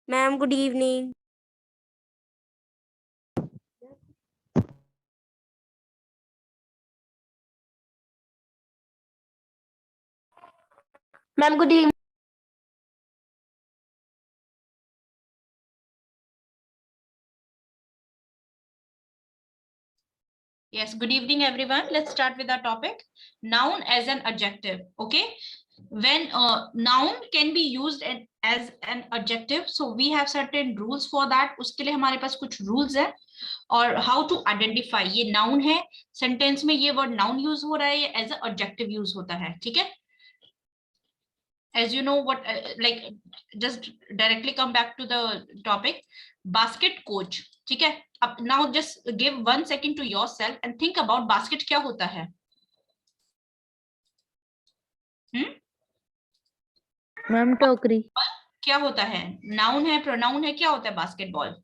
Ma'am good evening. Ma'am good evening. Yes, good evening, everyone. Let's start with our topic. Noun as an adjective. Okay. When noun can be used as an adjective, so we have certain rules for that. उसके लिए हमारे पास कुछ rules है और how to identify ये noun है, sentence में ये word noun use हो रहा है, ये as a adjective use होता है, ठीक है? As you know what, like just directly come back to the topic. Basket coach, ठीक है? अब now just give 1 second to yourself and think about basket क्या होता है? मैम टोकरी क्या होता है? नाउन है, प्रोनाउन है, क्या होता है basketball?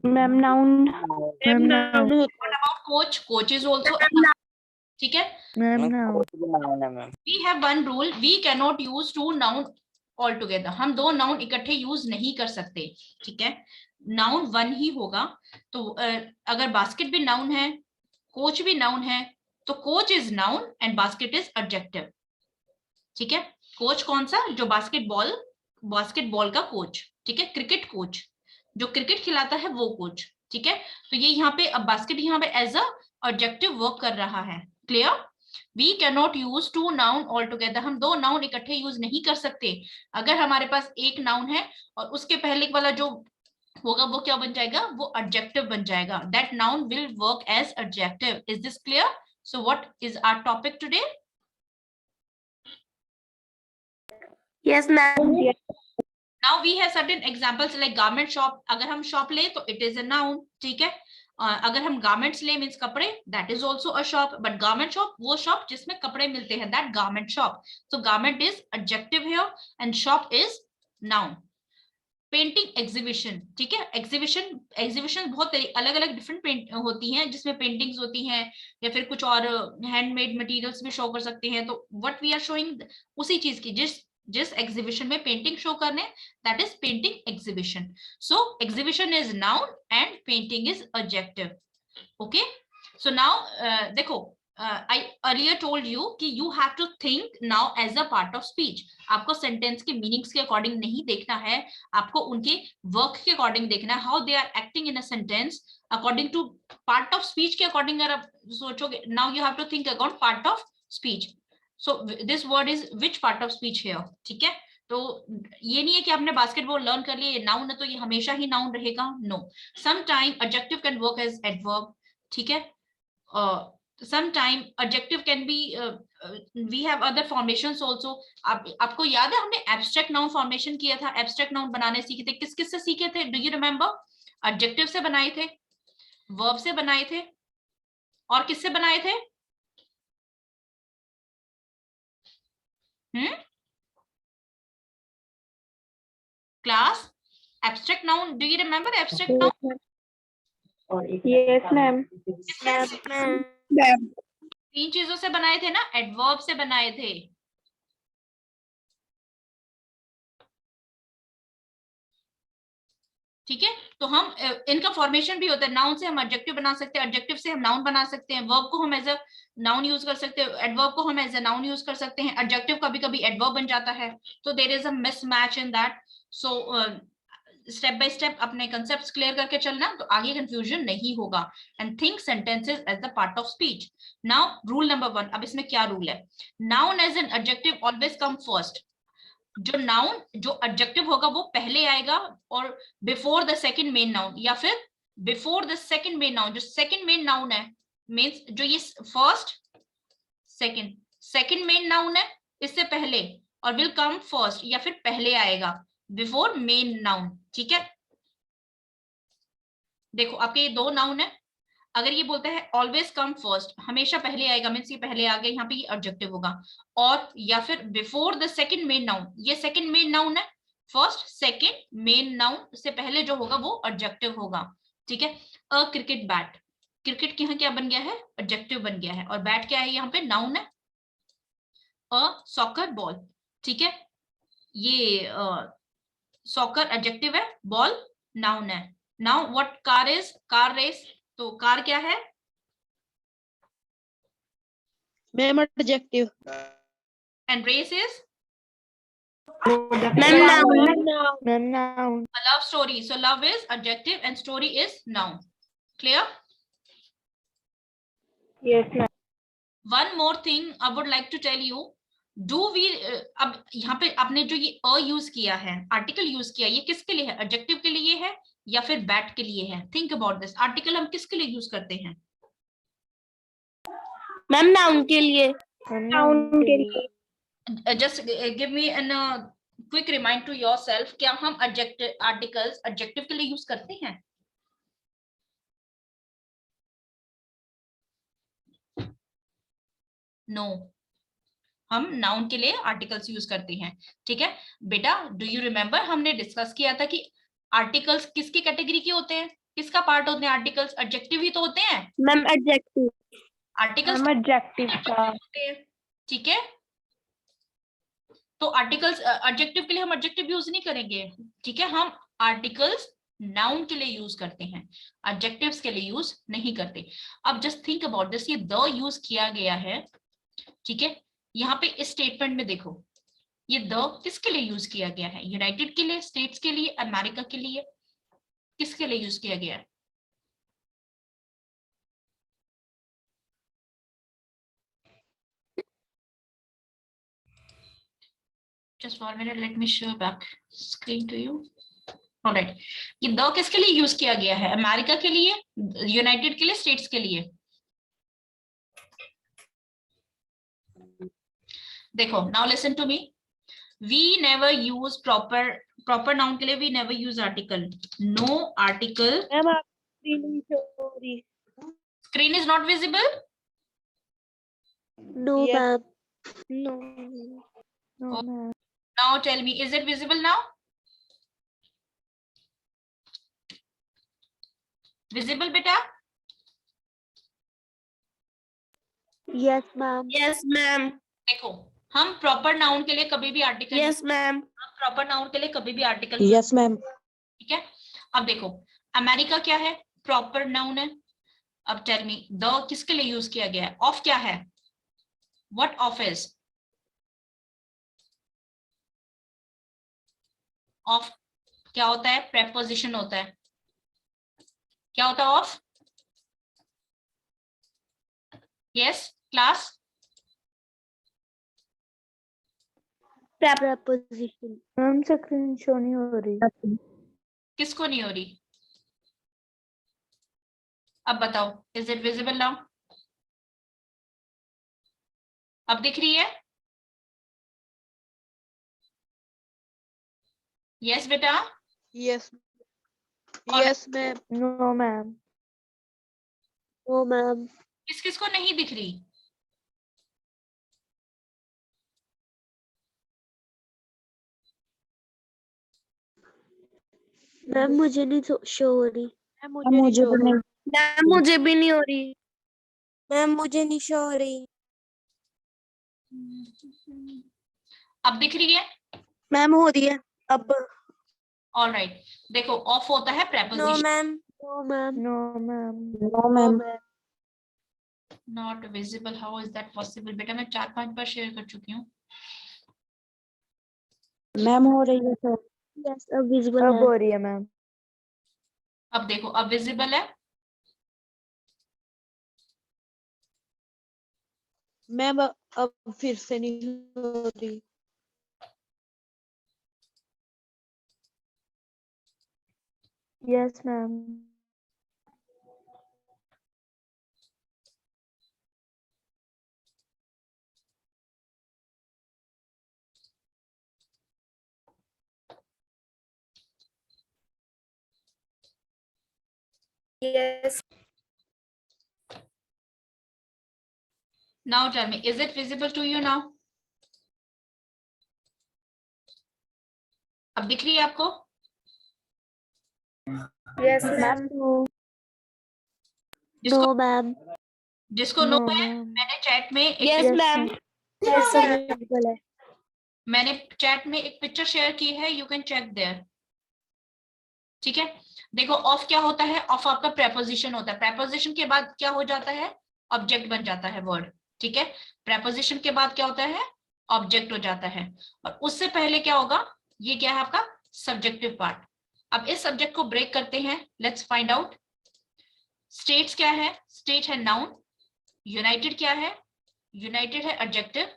Ma'am noun noun what about coach? Coach is also, ठीक है? Ma'am noun we have one rule, we can not use two noun all together. हम दो नाउन इकट्ठे यूज नहीं कर सकते, ठीक है? नाउन वन ही होगा। तो अगर बास्केट भी नाउन है, कोच भी नाउन है, तो coach is noun and basket is adjective, ठीक है? कोच कौन सा? जो बास्केटबॉल का कोच, ठीक है? क्रिकेट कोच, जो क्रिकेट खिलाता है वो कोच, ठीक है? तो ये यहाँ पे अब बास्केट यहाँ पे एज अ एडजेक्टिव वर्क कर रहा है। Clear? We can not use two noun all together. हम दो नाउन इकट्ठे यूज नहीं कर सकते। अगर हमारे पास एक नाउन है और उसके पहले वाला जो होगा वो क्या बन जाएगा? वो एडजेक्टिव बन जाएगा। That noun will work as adjective. Is this clear? So what is our topic today? Yes ma'am. Now we have certain examples like garment shop. अगर हम shop ले तो it is a noun, ठीक है? अगर हम garments ले means कपड़े, that is also a shop. But garment shop वो shop जिसमें कपड़े मिलते हैं, that garment shop. So garment is adjective here and shop is noun. Painting exhibition, ठीक है? एग्जीबिशन बहुत अलग अलग डिफरेंट होती हैं, जिसमें पेंटिंग्स होती हैं या फिर कुछ और हैंडमेड मटेरियल्स भी शो कर सकते हैं। तो व्हाट वी आर शोइंग उसी चीज की, जिस एग्जीबिशन में पेंटिंग शो करने, that is painting exhibition. So exhibition is noun and painting is adjective. Okay, so now देखो, I earlier told you कि you have to think now as a part of speech. आपको sentence के meanings के according नहीं देखना है, आपको उनके वर्क के अकॉर्डिंग देखना है, how they are acting in a sentence according to part of speech के अकॉर्डिंग। अगर आप सोचोगे, now you have to think about part of speech. So this word is which part of speech here, ठीक है? तो ये नहीं है कि आपने बास्केटबॉल लर्न कर लिया, ये नाउन है तो ये हमेशा ही नाउन रहेगा। No, some time adjective can work as adverb, ठीक है? sometime adjective can be we have other formations also. आपको याद है हमने abstract noun formation किया था, abstract noun बनाने सीखे थे। किस किस से सीखे थे? Do you remember? adjective से बनाए थे, verb से बनाए थे, और किससे बनाए थे? class abstract noun, do you remember abstract noun? Yes ma'am तीन चीजों से बनाए थे ना, एडवर्ब से बनाए थे, ठीक है? तो हम इनका फॉर्मेशन भी होता है। नाउन से हम एडजेक्टिव बना सकते हैं, एडजेक्टिव से हम नाउन बना सकते हैं, वर्ब को हम एज अ नाउन यूज कर सकते हैं, एडवर्ब को हम एज अ नाउन यूज कर सकते हैं, एडजेक्टिव कभी कभी एडवर्ब बन जाता है। तो there is a mismatch in that. So step by step अपने कंसेप्ट्स क्लियर करके चलना, तो आगे कंफ्यूजन नहीं होगा। And think sentences as the part of speech. Now rule number 1, अब इसमें क्या रूल है? Noun as an adjective always come first. जो नाउन जो एडजेक्टिव होगा वो पहले आएगा, और before the second main noun, या फिर before the second main noun. जो सेकंड मेन नाउन है मींस जो ये फर्स्ट सेकंड मेन नाउन है इससे पहले, और विल कम फर्स्ट या फिर पहले आएगा बिफोर मेन नाउन, ठीक है? देखो आपके ये दो नाउन है, अगर ये बोलता है ऑलवेज कम फर्स्ट, हमेशा पहले आएगा, मीन्स ये पहले आ गया, यहाँ पे ये एडजेक्टिव होगा। और या फिर before the second main noun, ये सेकंड मेन नाउन है, फर्स्ट सेकंड मेन नाउन से पहले जो होगा वो एडजेक्टिव होगा, ठीक है? अ क्रिकेट बैट, क्रिकेट के यहाँ क्या बन गया है? एडजेक्टिव बन गया है, और बैट क्या है? यहाँ पे नाउन है। अ सॉकर बॉल, ठीक है? ये सॉकर एडजेक्टिव है, बॉल नाउन है. Now what car is, car race, तो कार क्या है? Ma'am adjective. And race is Ma'am, noun. Ma'am noun. a love story. So love is adjective and story is noun. Clear? Yes ma'am. One more thing I would like to tell you. Do we अब यहाँ पे आपने जो ये अ use किया है, article use किया, ये किसके लिए है? एडजेक्टिव के लिए है या फिर बैट के लिए है? Think about this. आर्टिकल हम किसके लिए यूज करते हैं? Ma'am, noun के लिए. नाउन के लिए. Just give me an quick remind to yourself. क्या हम adjective articles adjective के लिए यूज करते हैं? नो, हम नाउन के लिए आर्टिकल्स यूज करते हैं. ठीक है बेटा, डू यू रिमेम्बर हमने डिस्कस किया था कि आर्टिकल्स किसकी कैटेगरी के होते हैं, किसका पार्ट होते हैं? आर्टिकल्स एडजेक्टिव ही तो होते हैं. Ma'am, adjective. Articles ma'am adjective का. होते हैं. ठीक है, तो आर्टिकल्स एडजेक्टिव के लिए हम एडजेक्टिव यूज नहीं करेंगे. ठीक है, हम आर्टिकल्स नाउन के लिए यूज करते हैं, एडजेक्टिव्स के लिए यूज नहीं करते. अब जस्ट थिंक अबाउट दिस, ये द यूज किया गया है. ठीक है, यहाँ पे इस स्टेटमेंट में देखो, ये द किसके लिए यूज किया गया है? यूनाइटेड के लिए, स्टेट्स के लिए, अमेरिका के लिए, किसके लिए यूज किया गया है? Just 1 minute, let me show back screen to you. Alright, ये द किसके लिए यूज किया गया है? अमेरिका के लिए, यूनाइटेड के लिए, स्टेट्स के लिए? देखो, now listen to me. We never use proper noun के लिए we never use article. No article. Ma'am आप स्क्रीन शो हो रही. Screen is not visible. No, Yes. ma'am. No. No ma'am. Now tell me, is it visible now? Visible बेटा? Yes ma'am. Yes, ma'am. देखो, हम proper noun के लिए कभी भी article, Yes, ma'am. Proper noun के लिए कभी भी आर्टिकल. Yes ma'am. ठीक है, अब देखो, अमेरिका क्या है? प्रॉपर नाउन है. अब टेल मी, द किसके लिए यूज किया गया है? ऑफ क्या है? What of is? ऑफ क्या होता है? प्रेपोजिशन होता है. क्या होता है of? Yes class? Preposition. Ma'am screen show नहीं हो रही. किसको नहीं हो रही? अब बताओ, इज इट विजिबल नाउ? अब दिख रही है? यस बेटा? यस. और- yes ma'am. No ma'am. No, ma'am. किस किस को नहीं दिख रही? मैम मुझे नहीं शो हो रही. मुझे तो नहीं. मैम मुझे भी नहीं हो रही. मैम मुझे नहीं शो हो रही. अब दिख रही है? मैम हो रही है अब. ऑलराइट, देखो ऑफ होता है No, preposition. ma'am. No, ma'am. No ma'am. No ma'am. Not visible, how is that possible? बेटा मैं 4-5 बार शेयर कर चुकी हूँ. मैम हो रही है सर. Yes, अब visible अब है. हो रही है मैम. अब देखो, अब विजिबल है. मैम अब फिर से नहीं हो रही. Yes ma'am. Yes. Now tell me, is it visible to you now? अब दिख रही है आपको? Yes, ma'am. जिसको No, ma'am. जिसको नो है, मैंने चैट में Yes, ma'am. Yes, ma'am. मैंने चैट में एक पिक्चर शेयर की है, यू कैन चेक देयर. ठीक है, देखो ऑफ क्या होता है, ऑफ आपका प्रेपोजिशन होता है, प्रेपोजिशन के बाद क्या हो जाता है, ऑब्जेक्ट बन जाता है वर्ड, ठीक है, प्रेपोजिशन के बाद क्या होता है, ऑब्जेक्ट हो जाता है, और उससे पहले क्या होगा, ये क्या है आपका सब्जेक्टिव पार्ट। अब इस सब्जेक्ट को ब्रेक करते हैं, लेट्स फाइंड आउट। स्टेट्स क्या है, स्टेट है नाउन, यूनाइटेड क्या है, यूनाइटेड है एडजेक्टिव,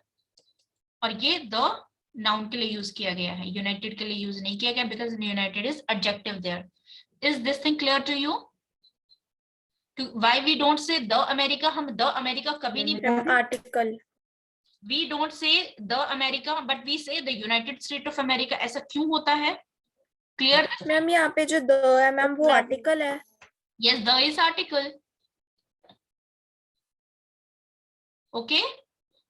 और ये द नाउन के लिए यूज किया गया है, यूनाइटेड के लिए यूज नहीं किया गया because united is adjective there. Is this thing clear to you? Why we don't say the America, हम द अमेरिका कभी नहीं बोलते, article, we don't say the America but we say the United State of America, ऐसा क्यों होता है? Clear? Ma'am यहाँ पे जो द है मैम वो आर्टिकल है। Yes, the is article. Okay,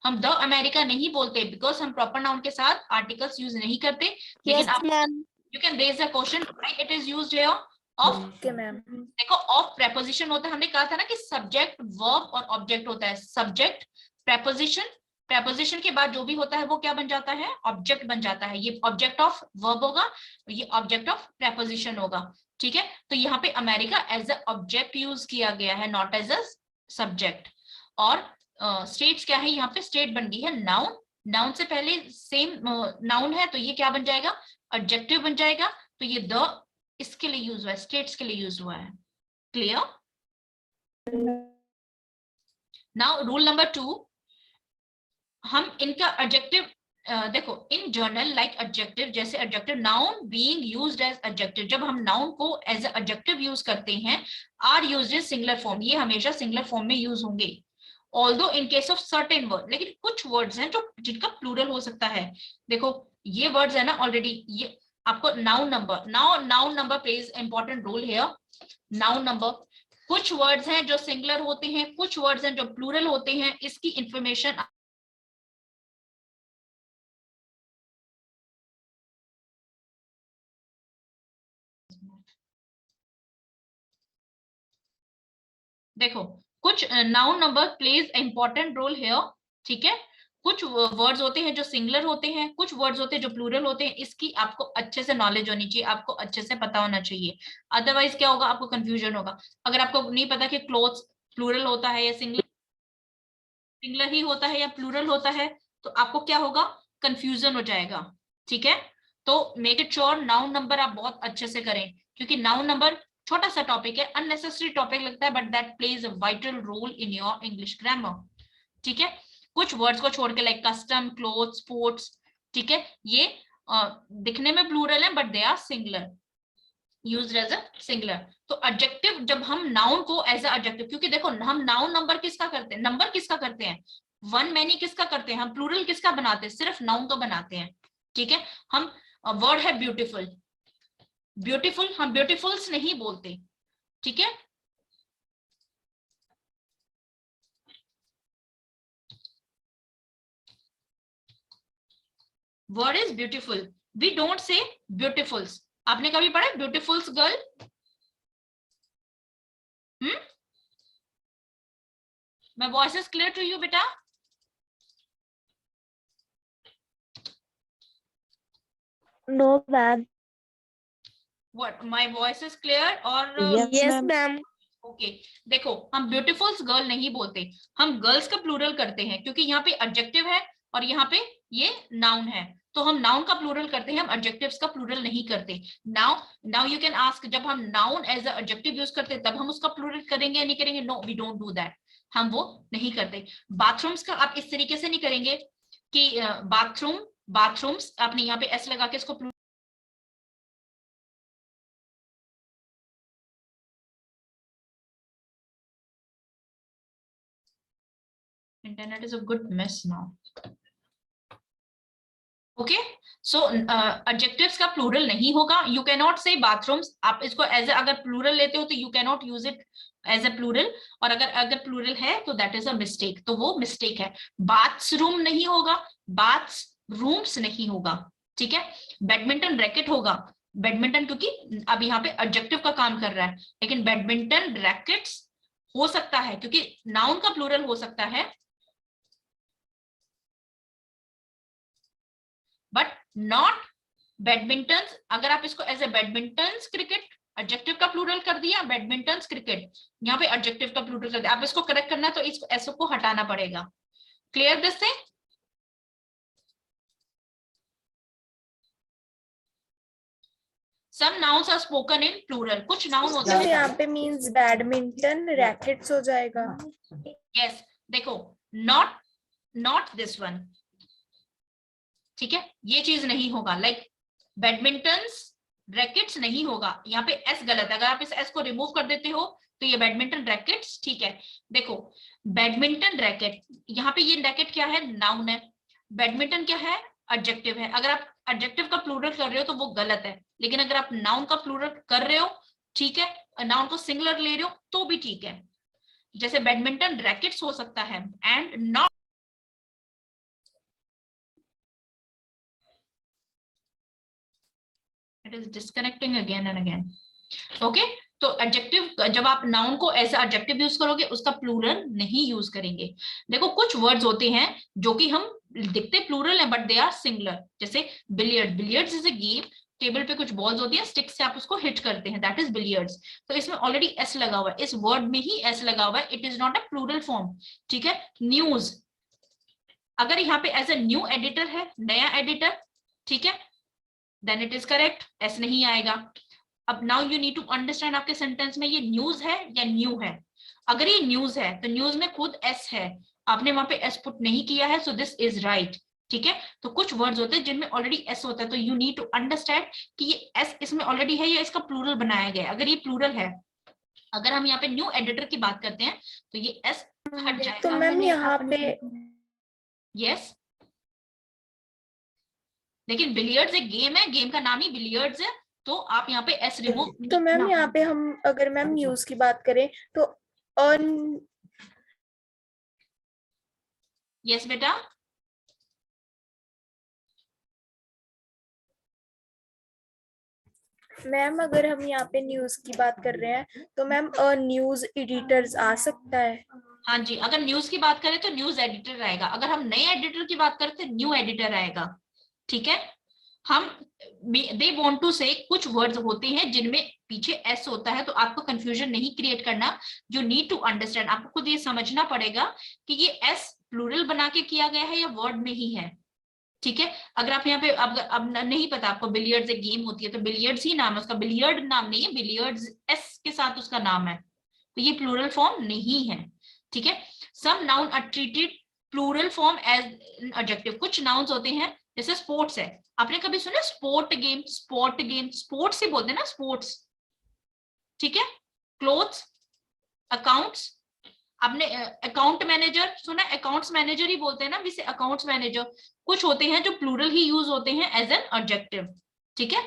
हम द अमेरिका नहीं बोलते बिकॉज हम प्रॉपर नाउन के साथ आर्टिकल्स यूज नहीं करते, लेकिन आप ma'am. You can raise a question why it is used here of. Okay ma'am. देखो ऑफ प्रेपोजिशन होता है, हमने कहा था ना कि सब्जेक्ट वर्ब और ऑब्जेक्ट होता है, सब्जेक्ट प्रेपोजिशन, प्रेपोजिशन के बाद जो भी होता है वो क्या बन जाता है, ऑब्जेक्ट बन जाता है, ये ऑब्जेक्ट ऑफ वर्ब होगा, ये ऑब्जेक्ट ऑफ प्रेपोजिशन होगा, ठीक है। तो यहाँ पे America as a object use किया गया है, नॉट एज अ सब्जेक्ट। और स्टेट्स क्या है, यहाँ पे स्टेट बन गई है नाउन, नाउन से पहले सेम नाउन है तो ये क्या बन जाएगा, एडजेक्टिव बन जाएगा, तो ये द इसके लिए यूज हुआ है, स्टेट्स के लिए यूज हुआ है। क्लियर? नाउ रूल नंबर 2, हम इनका एडजेक्टिव देखो, इन जनरल लाइक एडजेक्टिव, जैसे adjective noun being used as adjective, जब हम नाउन को एज एडजेक्टिव यूज करते हैं, are used in singular form, ये हमेशा सिंगुलर फॉर्म में यूज होंगे, although in case of certain word, लेकिन कुछ वर्ड्स हैं जो जिनका प्लूरल हो सकता है। देखो ये वर्ड्स है ना ऑलरेडी, ये आपको noun number, noun number plays important role here, noun number, कुछ वर्ड्स हैं जो सिंगुलर होते हैं, कुछ वर्ड्स हैं जो प्लूरल होते हैं, इसकी इंफॉर्मेशन देखो, कुछ noun number plays important role here, ठीक है, कुछ वर्ड्स होते हैं जो सिंगुलर होते हैं, कुछ वर्ड्स होते हैं जो प्लूरल होते हैं, इसकी आपको अच्छे से नॉलेज होनी चाहिए, आपको अच्छे से पता होना चाहिए, अदरवाइज क्या होगा, आपको कंफ्यूजन होगा। अगर आपको नहीं पता कि क्लोथ्स प्लूरल होता है या सिंगुलर ही होता है या प्लूरल होता है, तो आपको क्या होगा, कंफ्यूजन हो जाएगा, ठीक है। तो make it sure noun number आप बहुत अच्छे से करें, क्योंकि नाउन नंबर छोटा सा टॉपिक है, अननेसेसरी टॉपिक लगता है, but that plays a vital role in your English grammar, ठीक है। कुछ वर्ड्स को छोड़ के लाइक कस्टम, क्लोथ, स्पोर्ट्स, ठीक है, ये दिखने में प्लूरल है but they are singular, used as a singular. तो एडजेक्टिव जब हम नाउन को एज अ एडजेक्टिव, क्योंकि देखो हम नाउन नंबर किसका करते हैं, नंबर किसका करते हैं, वन मैनी किसका करते हैं, हम प्लूरल किसका बनाते हैं, सिर्फ नाउन का बनाते हैं, ठीक है। हम वर्ड है ब्यूटीफुल, ब्यूटीफुल हम ब्यूटीफुल्स नहीं बोलते, ठीक है। Word is beautiful, we don't say beautifuls. आपने कभी पढ़ा beautifuls girl? My voice is clear to you बेटा? No ma'am. What, my voice is clear? और यस मैम। ओके, देखो हम ब्यूटीफुल्स गर्ल नहीं बोलते, हम गर्ल्स का प्लूरल करते हैं, क्योंकि यहाँ पे एडजेक्टिव है और यहाँ पे ये नाउन है, तो हम नाउन का प्लूरल करते हैं, हम एडजेक्टिव्स का प्लूरल नहीं करते। नाउ यू कैन आस्क, जब हम noun as a adjective use करते हैं तब हम उसका प्लूरल करेंगे या नहीं करेंगे? No, we don't do that, हम वो नहीं करते। बाथरूम्स का आप इस तरीके से नहीं करेंगे कि बाथरूम, बाथरूम्स आपने यहाँ पे एस लगा के इसको internet is a good mess now. Okay, so adjectives का plural नहीं होगा, you cannot say bathrooms, आप इसको as a अगर plural लेते हो तो you cannot use it as a plural, और अगर plural है तो that is a mistake, तो वो mistake है। bathroom नहीं होगा, bathrooms नहीं होगा, ठीक है। बैडमिंटन रैकेट होगा, बैडमिंटन क्योंकि अब यहाँ पे adjective का काम कर रहा है, लेकिन बैडमिंटन रैकेट्स हो सकता है क्योंकि नाउन का प्लूरल हो सकता है, बट नॉट बैडमिंटन। अगर आप इसको as a badminton cricket adjective का प्लूरल कर दिया, बैडमिंटन, क्रिकेट, यहाँ पे एडजेक्टिव का प्लूरल कर दिया। आप इसको करेक्ट करना है तो इस एस को हटाना पड़ेगा। Clear this thing? Some nouns are spoken in plural. कुछ नाउन होते तो हैं, यहाँ पे मींस बैडमिंटन रैकेट्स हो जाएगा। यस देखो, नॉट दिस वन, ठीक है, ये चीज नहीं होगा, लाइक बैडमिंटन रैकेट्स नहीं होगा, यहाँ पे एस गलत है। अगर आप इस एस को रिमूव कर देते हो तो ये बैडमिंटन रैकेट्स, ठीक है। देखो बैडमिंटन रैकेट, यहाँ पे ये रैकेट क्या है, नाउन है, बैडमिंटन क्या है, एडजेक्टिव है। अगर आप एडजेक्टिव का प्लूरल कर रहे हो तो वो गलत है, लेकिन अगर आप नाउन का प्लूरल कर रहे हो, ठीक है, नाउन को सिंगुलर ले रहे हो तो भी ठीक है। जैसे बैडमिंटन रैकेट्स हो सकता है and not, it is disconnecting again and again. Okay, तो एडजेक्टिव जब आप नाउन को एज एडजेक्टिव यूज करोगे उसका प्लूरल नहीं यूज करेंगे। देखो कुछ वर्ड्स होते हैं जो कि हम दिखते प्लूरल है बट दे आर सिंगुलर, जैसे billiard, billiards is a game, table पे कुछ बॉल्स होती है, स्टिक से आप उसको हिट करते हैं, दैट इज बिलियर्ड्स। तो इसमें ऑलरेडी एस लगा हुआ है, इस वर्ड में ही एस लगा हुआ है, it is not a plural form, ठीक है। न्यूज, अगर यहाँ पे एज ए न्यू एडिटर है, नया एडिटर, ठीक है, then it is correct, S नहीं आएगा। अब now you need to understand आपके सेंटेंस में ये न्यूज है या न्यू है। अगर ये न्यूज है तो न्यूज में खुद एस है, आपने वहां पे एस पुट नहीं किया है, सो दिस इज राइट, ठीक है। तो कुछ वर्ड्स होते हैं जिनमें ऑलरेडी एस होता है, तो यू नीड टू अंडरस्टैंड कि ये एस इसमें ऑलरेडी है या इसका प्लूरल बनाया गया है। अगर ये प्लूरल है, अगर हम यहाँ पे न्यू एडिटर की बात करते हैं तो ये एस हट जाएगा। तो मैम यहाँ पे यस, लेकिन बिलियर्ड्स एक गेम है, गेम का नाम ही बिलियर्ड्स है, तो आप यहाँ पे एस रिमूव। तो मैम यहाँ पे हम अगर मैम न्यूज की बात करें तो यस बेटा, मैम अगर हम यहाँ पे न्यूज की बात कर रहे हैं तो मैम न्यूज एडिटर्स आ सकता है। हाँ जी, अगर न्यूज की बात करें तो न्यूज एडिटर आएगा, अगर हम नए एडिटर की बात करें तो न्यू एडिटर आएगा, ठीक है। हम दे वांट टू से कुछ वर्ड्स होते हैं जिनमें पीछे एस होता है, तो आपको कंफ्यूजन नहीं क्रिएट करना, यू नीड टू अंडरस्टैंड, आपको खुद ये समझना पड़ेगा कि ये एस प्लूरल बना के किया गया है या वर्ड में ही है, ठीक है। अगर आप यहाँ पे अब नहीं पता आपको, बिलियर्ड्स एक गेम होती है तो बिलियर्ड्स ही नाम है उसका, बिलियर्ड नाम नहीं है, बिलियर्ड्स एस के साथ उसका नाम है, तो ये प्लूरल फॉर्म नहीं है, ठीक है। Some noun are treated plural form as adjective, कुछ नाउन्स होते हैं, जैसे स्पोर्ट्स है, आपने कभी सुना sport game, sport game, sports ही बोलते हैं ना, स्पोर्ट्स, ठीक है। क्लोथ्स, अकाउंट्स, आपने अकाउंट मैनेजर सुना, अकाउंट्स मैनेजर ही बोलते हैं ना, वैसे अकाउंट्स मैनेजर, कुछ होते हैं जो प्लूरल ही यूज होते हैं एज एन एडजेक्टिव, ठीक है।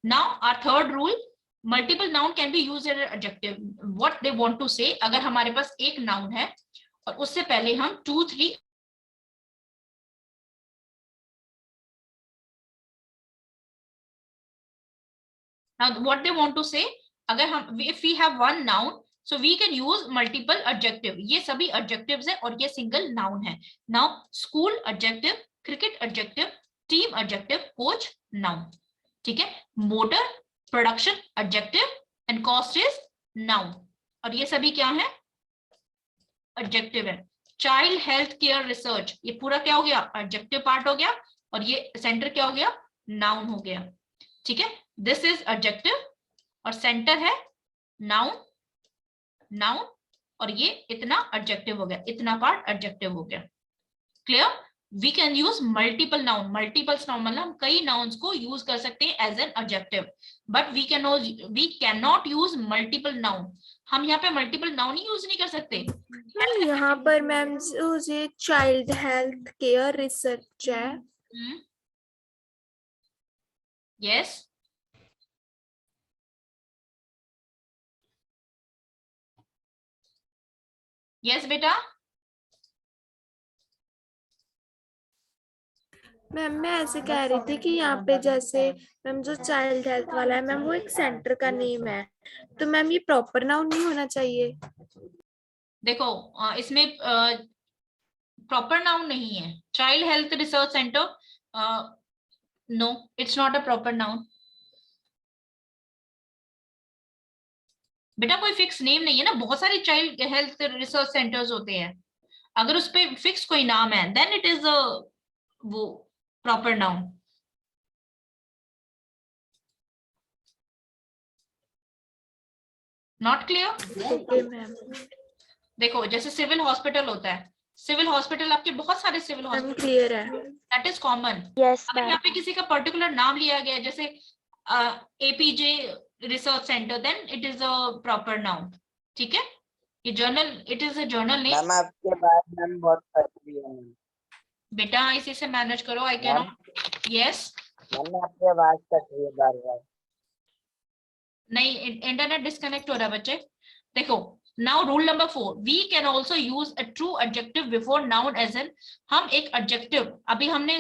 Now our third rule, multiple noun can be used as an adjective. What they want to say, अगर हमारे पास एक नाउन है और उससे पहले हम 2 3 now what they want to say, अगर हम if we have one noun so we can use multiple adjective, ये सभी adjectives है और ये single noun है। now school adjective, cricket adjective, team adjective, coach noun, ठीक है। motor production adjective and cost is noun, और ये सभी क्या है, adjective है। child health care research, ये पूरा क्या हो गया, adjective part हो गया, और ये center क्या हो गया, noun हो गया, ठीक है। दिस इज एडजेक्टिव और सेंटर है नाउन, नाउन, और ये इतना एडजेक्टिव हो गया, इतना पार्ट एडजेक्टिव हो गया। Clear? We can use multiple noun, multiples noun मतलब हम कई नाउन्स को यूज कर सकते हैं as an adjective, but we can not use multiple noun, हम यहाँ पे मल्टीपल नाउन ही यूज नहीं कर सकते। मैम यहाँ पर मैम ये चाइल्ड हेल्थ केयर रिसर्च है। यस, यस बेटा, मैम मैं ऐसे कह रही थी कि यहाँ पे जैसे मैम जो चाइल्ड हेल्थ वाला है मैम वो एक सेंटर का नेम है, तो मैम ये प्रॉपर नाउन नहीं होना चाहिए। देखो इसमें प्रॉपर नाउन नहीं है, child health research centre, no it's not a proper noun. बेटा कोई फिक्स नेम नहीं है ना, बहुत सारे चाइल्ड हेल्थ रिसर्च सेंटर्स होते हैं, अगर उस पे फिक्स कोई नाम है देन इट इज वो proper noun. Not clear? Okay ma'am. देखो जैसे सिविल हॉस्पिटल होता है, सिविल हॉस्पिटल आपके बहुत सारे सिविल मैम हॉस्पिटल, क्लियर है। That is common. यस अगर मैम। यहाँ पे किसी का पर्टिकुलर नाम लिया गया है जैसे APJ research centre, then it is a proper noun. ठीक है, ये journal, it is a journal name. Ma'am आपके बाद मैम बहुत फट रही है मैम। बेटा इसी से मैनेज करो, I can not. Yes, ma'am आपकी आवाज कट रही है बार बार। नहीं इंटरनेट डिस्कनेक्ट हो रहा है बच्चे। देखो now rule number 4, we can also use a true adjective before noun as an. हम एक एडजेक्टिव, अभी हमने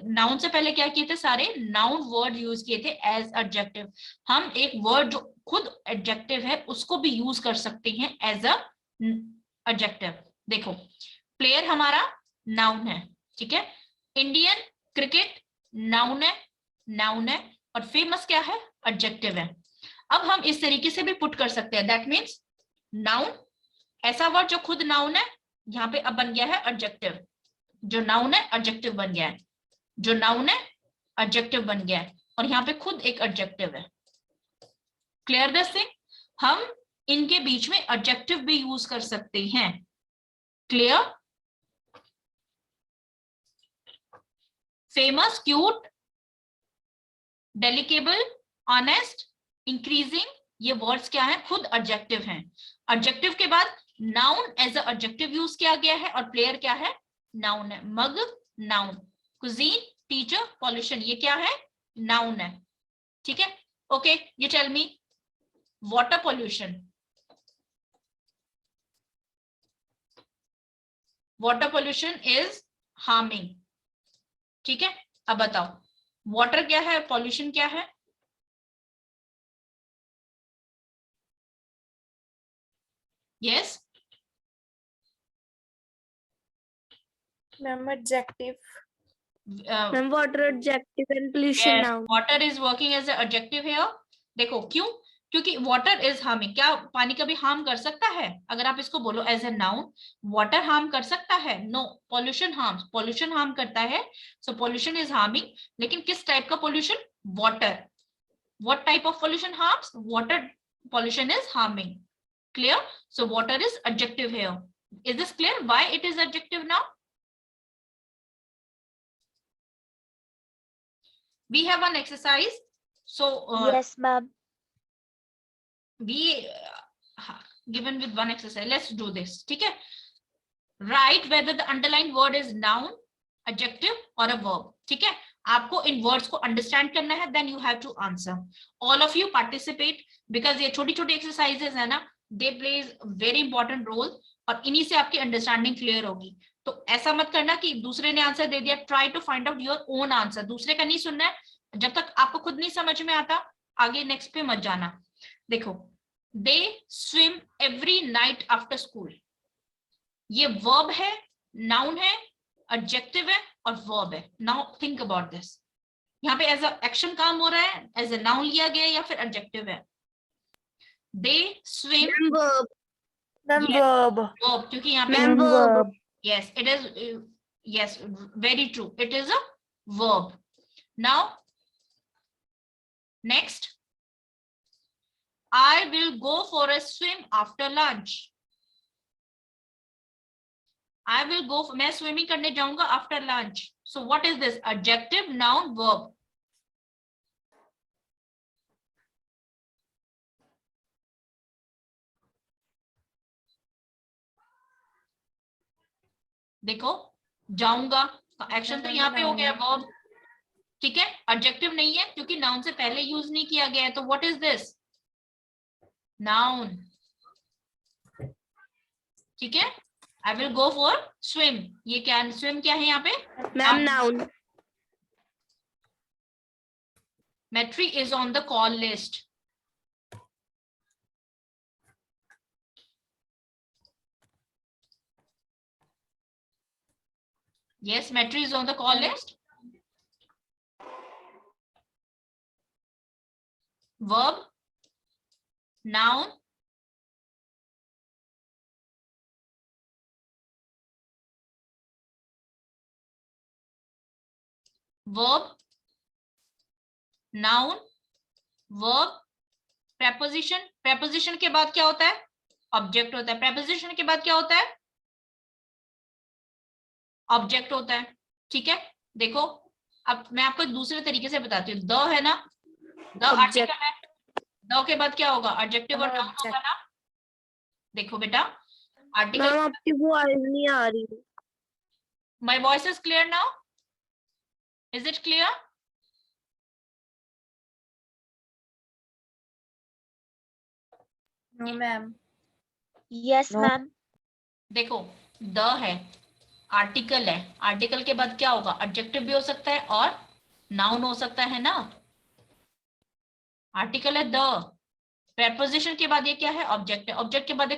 नाउन से पहले क्या किए थे, सारे नाउन वर्ड यूज किए थे एज एडजेक्टिव। हम एक वर्ड जो खुद एडजेक्टिव है उसको भी यूज कर सकते हैं एज अ एडजेक्टिव। देखो प्लेयर हमारा नाउन है, ठीक है, इंडियन क्रिकेट नाउन है, नाउन है, और फेमस क्या है, एडजेक्टिव है। अब हम इस तरीके से भी पुट कर सकते हैं, दैट मीन्स नाउन, ऐसा वर्ड जो खुद नाउन है, यहाँ पे अब बन गया है एडजेक्टिव, जो नाउन है एडजेक्टिव बन गया है, जो नाउन है एडजेक्टिव बन गया है, और यहाँ पे खुद एक एडजेक्टिव है। Clear this thing? हम इनके बीच में एडजेक्टिव भी यूज कर सकते हैं। Clear? Famous, cute, delectable, honest, increasing, ये वर्ड्स क्या है, खुद एडजेक्टिव हैं। एडजेक्टिव के बाद noun as a adjective use किया गया है, और प्लेयर क्या है, नाउन है। Mug noun, cuisine, teacher, pollution, ये क्या है, नाउन है। ठीक है, ओके, ये tell me water pollution. Water pollution is harming. ठीक है, अब बताओ वाटर क्या है, पॉल्यूशन क्या है? Yes, ma'am adjective. Ma'am water adjective and pollution yes, noun. water is working as an adjective here। देखो क्यों, क्योंकि वाटर इज हार्मिंग, क्या पानी कभी हार्म कर सकता है? अगर आप इसको बोलो as a noun, water harm कर सकता है? No, pollution harms, pollution harm करता है, सो पॉल्यूशन इज हार्मिंग। लेकिन किस टाइप का pollution, water. What type of pollution harms, water pollution is harming. Clear? So water is adjective here. Is this clear why it is adjective now? We have one exercise, so yes ma'am. we given with one exercise, let's do this। ठीक है, write whether the underlined word is noun, adjective or a verb। ठीक है, आपको इन words को understand करना है, then you have to answer. All of you participate, because ये छोटी छोटी एक्सरसाइजेस है ना, they plays very important role, और इन्हीं से आपकी अंडरस्टैंडिंग क्लियर होगी। तो ऐसा मत करना कि दूसरे ने आंसर दे दिया, try to find out your own answer, दूसरे का नहीं सुनना है। जब तक आपको खुद नहीं समझ में आता, आगे नेक्स्ट पे मत जाना। देखो, दे swim every night after school, ये वर्ब है, नाउन है, एडजेक्टिव है और वर्ब है। नाउ थिंक अबाउट दिस, यहाँ पे एज अ एक्शन काम हो रहा है, एज अ नाउन लिया गया या फिर एडजेक्टिव है? दे swim, ma'am verb. Ma'am Yes, verb. verb, क्योंकि यहाँ पे ma'am verb. yes it is, yes very true, it is a verb। now next, I will go for a swim after lunch। I will go, मैं swimming करने जाऊंगा after lunch. So what is this, adjective, noun, verb? देखो जाऊंगा, action तो यहाँ पे हो गया वर्ब, ठीक है, एडजेक्टिव नहीं है क्योंकि नाउन से पहले यूज नहीं किया गया है, तो व्हाट इज दिस, नाउन। ठीक है, I will go for swim, ये क्या, स्विम क्या है यहाँ पे, ma'am noun. Metri is on the call list। Yes, Metri is on the call list। Verb, noun, verb, noun, verb, preposition, preposition के बाद क्या होता है? ऑब्जेक्ट होता है। preposition के बाद क्या होता है? ऑब्जेक्ट होता है। ठीक है, देखो अब मैं आपको एक दूसरे तरीके से बताती हूँ। द है ना, द आर्टिकल है, द के बाद क्या होगा? एडजेक्टिव और नाउन होगा ना। देखो बेटा, आर्टिकल। मैम आपकी वॉइस नहीं आ रही। My voice is clear now? Is it clear? No ma'am. Yes ma'am. देखो, द है, आर्टिकल है, आर्टिकल के बाद क्या होगा? एडजेक्टिव भी हो सकता है और नाउन हो सकता है ना। आर्टिकल है द, प्रेपोजिशन के बाद ये क्या है? ऑब्जेक्ट है। ऑब्जेक्ट के बाद देखो